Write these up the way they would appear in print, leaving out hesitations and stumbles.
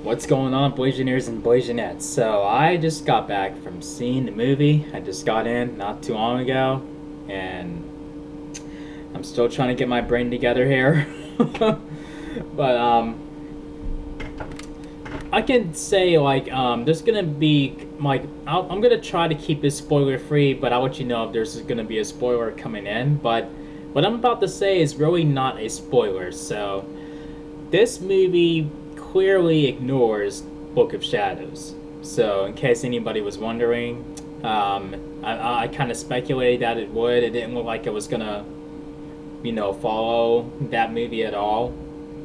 What's going on, Blasianeers and Blasianettes? So I just got back from seeing the movie. I just got in not too long ago, and I'm still trying to get my brain together here. But I can say there's gonna be I'm gonna try to keep this spoiler free, but I'll let you know if there's gonna be a spoiler coming in. But what I'm about to say is really not a spoiler. So this movie clearly ignores Book of Shadows. So, in case anybody was wondering, I kind of speculated that it would. It didn't look like it was gonna, follow that movie at all.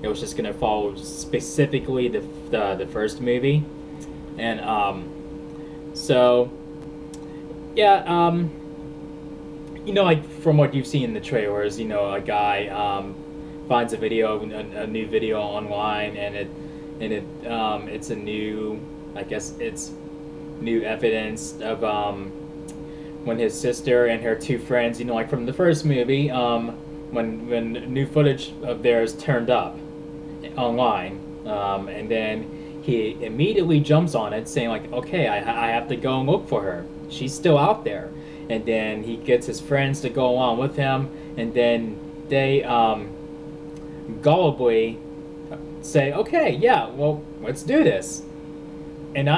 It was just gonna follow specifically the first movie, and so yeah, like from what you've seen in the trailers, a guy finds a new video online, and it's a new, I guess it's new evidence of when his sister and her two friends, like from the first movie, when new footage of theirs turned up online, and then he immediately jumps on it, saying like, okay, I have to go and look for her. She's still out there. And then he gets his friends to go along with him, and then they gullibly say, okay, yeah, well, let's do this. And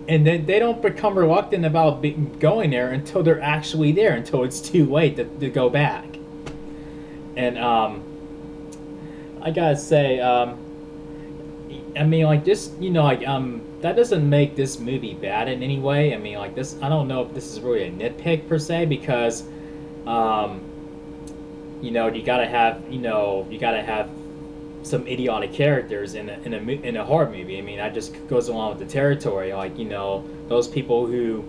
then they don't become reluctant about going there until they're actually there, until it's too late to go back. And I gotta say, I mean, like, just, that doesn't make this movie bad in any way. I mean, like, this, I don't know if this is really a nitpick per se, because you gotta have some idiotic characters in a horror movie. I mean, that just goes along with the territory. Like, those people who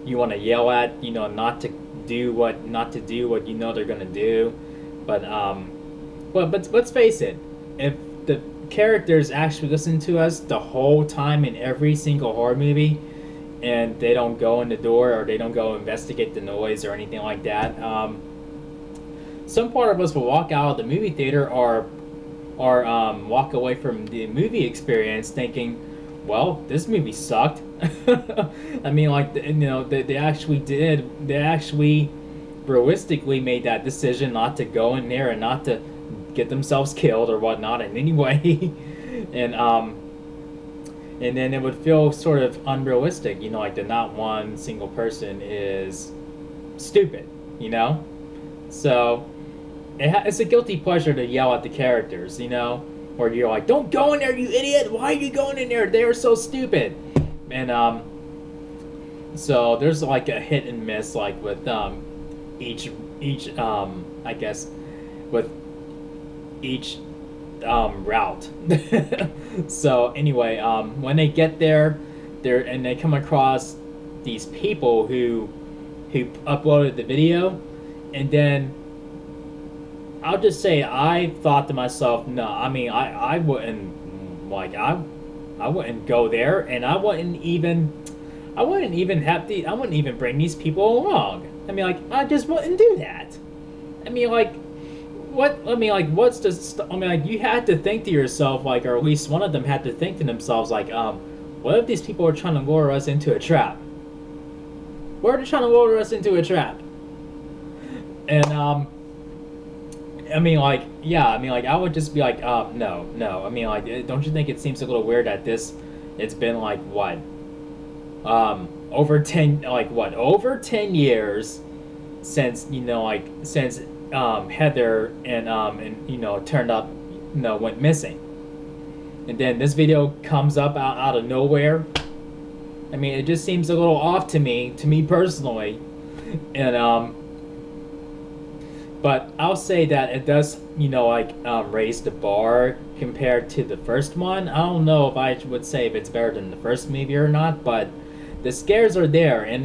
you want to yell at, not to do what they're gonna do. But let's face it, if the characters actually listen to us the whole time in every single horror movie, and they don't go in the door, or they don't go investigate the noise or anything like that, some part of us will walk out of the movie theater, or walk away from the movie experience thinking, well, this movie sucked. I mean, like, they actually realistically made that decision not to go in there and not to get themselves killed or whatnot in any way. and and then it would feel sort of unrealistic, like that not one single person is stupid, so it's a guilty pleasure to yell at the characters, or you're like, don't go in there, you idiot, why are you going in there, they're so stupid. And so there's like a hit and miss, like with each I guess with each route. So anyway, when they get there, they come across these people who uploaded the video, and then I'll just say I thought to myself, no, I mean, I wouldn't, like, I wouldn't go there, and I wouldn't even bring these people along. I mean, like, I just wouldn't do that. I mean, like, you had to think to yourself, like, or at least one of them had to think to themselves, like, what if these people are trying to lure us into a trap? What are they trying to lure us into a trap? And, I mean, like, yeah, I mean, like, I would just be like, no. I mean, like, don't you think it seems a little weird that it's been, like, what? Over 10 years since, since Heather and turned up, went missing. And then this video comes up out of nowhere. I mean, it just seems a little off to me personally. And, but I'll say that it does, raise the bar compared to the first one. I don't know if I would say if it's better than the first movie or not, but the scares are there, and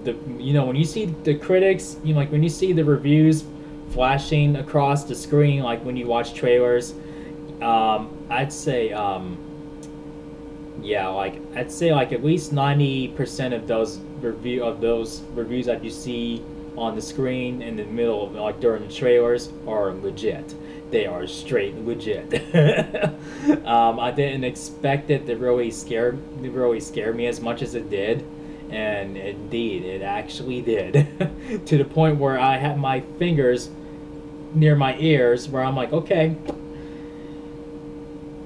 the when you see the critics, like when you see the reviews flashing across the screen, like when you watch trailers, I'd say I'd say like at least 90% of those reviews that you see on the screen in the middle of, like, during the trailers are legit. They are straight legit. I didn't expect it to really scare me as much as it did, and indeed, it actually did. To the point where I had my fingers near my ears, where I'm like, okay,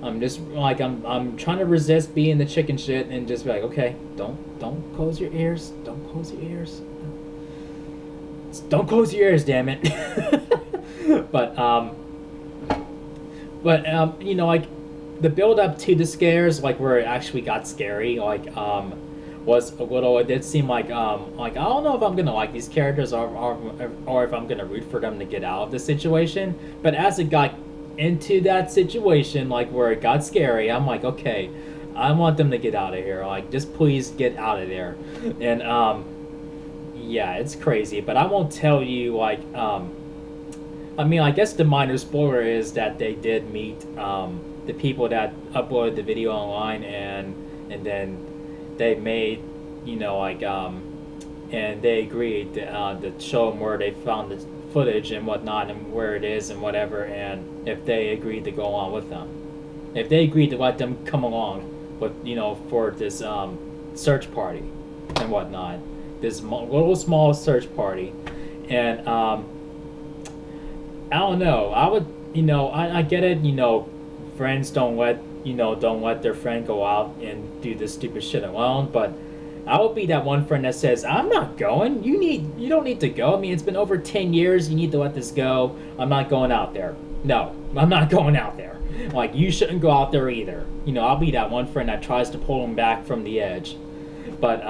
I'm just like I'm trying to resist being the chicken shit and just be like, okay, don't close your ears, don't close your ears, don't close your ears, damn it. but you know, like, the build up to the scares, like where it actually got scary, like was a little. It did seem like I don't know if I'm gonna like these characters, or if I'm gonna root for them to get out of the situation. But as it got into that situation, like where it got scary, I'm like, okay, I want them to get out of here. Like, just please get out of there. And yeah, it's crazy, but I won't tell you, like, I mean, I guess the minor spoiler is that they did meet the people that uploaded the video online, and then they made, you know, like, and they agreed to show them where they found the footage and whatnot, and where it is and whatever, and if they agreed to go on with them, if they agreed to let them come along with, you know, for this search party and whatnot, this little small search party. And I don't know. I would, you know, I get it. You know, friends don't let their friend go out and do this stupid shit alone. But I would be that one friend that says, "I'm not going. You don't need to go. I mean, it's been over 10 years. You need to let this go. I'm not going out there. No, I'm not going out there. Like, you shouldn't go out there either." You know, I'll be that one friend that tries to pull him back from the edge. But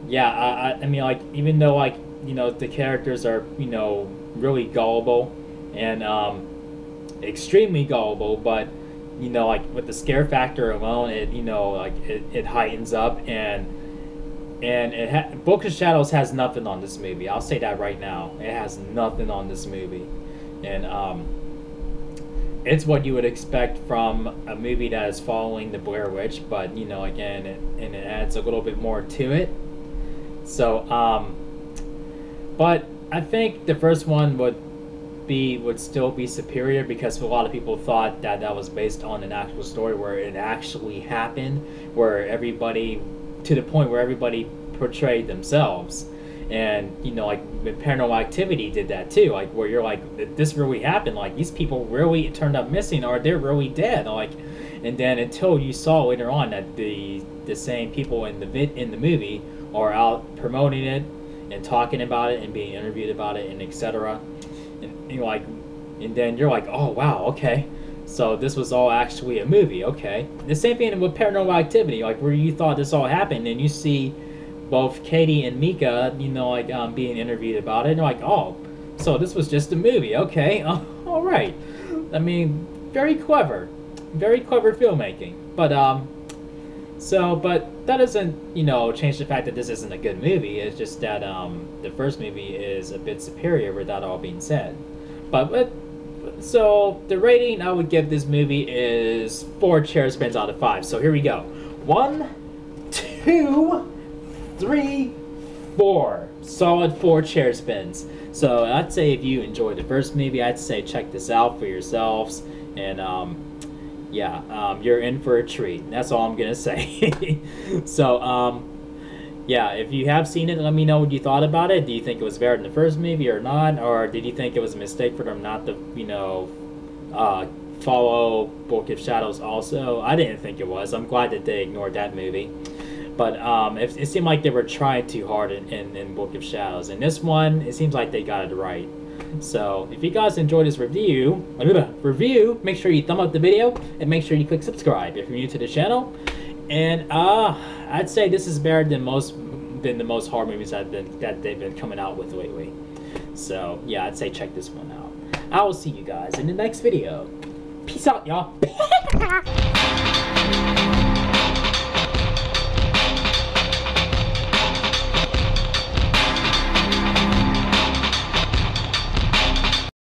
yeah, I mean, like, even though, like, you know, the characters are, you know, really gullible and extremely gullible, but, you know, like, with the scare factor alone, it, you know, like, it heightens up. And Book of Shadows has nothing on this movie. I'll say that right now. It has nothing on this movie. And it's what you would expect from a movie that is following the Blair Witch, but, you know, again, it adds a little bit more to it. So but I think the first one would still be superior, because a lot of people thought that that was based on an actual story where it actually happened, where everybody, to the point where everybody portrayed themselves. And, you know, like, Paranormal Activity did that too, like, where you're like, this really happened, like, these people really turned up missing, or they're really dead, like. And then until you saw later on that the same people in the movie are out promoting it and talking about it and being interviewed about it and etc. And you're like, and then you're like, oh wow, okay, so this was all actually a movie. Okay, the same thing with Paranormal Activity, like, where you thought this all happened, and you see both Katie and Mika, you know, like, being interviewed about it, and you're like, oh, so this was just a movie. Okay, all right. I mean, very clever filmmaking. But but that doesn't, you know, change the fact that this isn't a good movie. It's just that the first movie is a bit superior, with that all being said. But so the rating I would give this movie is 4 chair spins out of 5. So here we go. 1, 2, 3, 4. Solid 4 chair spins. So I'd say if you enjoyed the first movie, I'd say check this out for yourselves. And yeah, you're in for a treat. That's all I'm gonna say. So yeah, if you have seen it, let me know what you thought about it. Do you think it was better than the first movie or not? Or did you think it was a mistake for them not to, you know, follow Book of Shadows also? I didn't think it was. I'm glad that they ignored that movie. But it seemed like they were trying too hard in Book of Shadows. And this one, it seems like they got it right. So if you guys enjoyed this review, make sure you thumb up the video and make sure you click subscribe if you're new to the channel. And I'd say this is better than the most horror movies that they've been coming out with lately. So yeah, I'd say check this one out. I will see you guys in the next video. Peace out, y'all.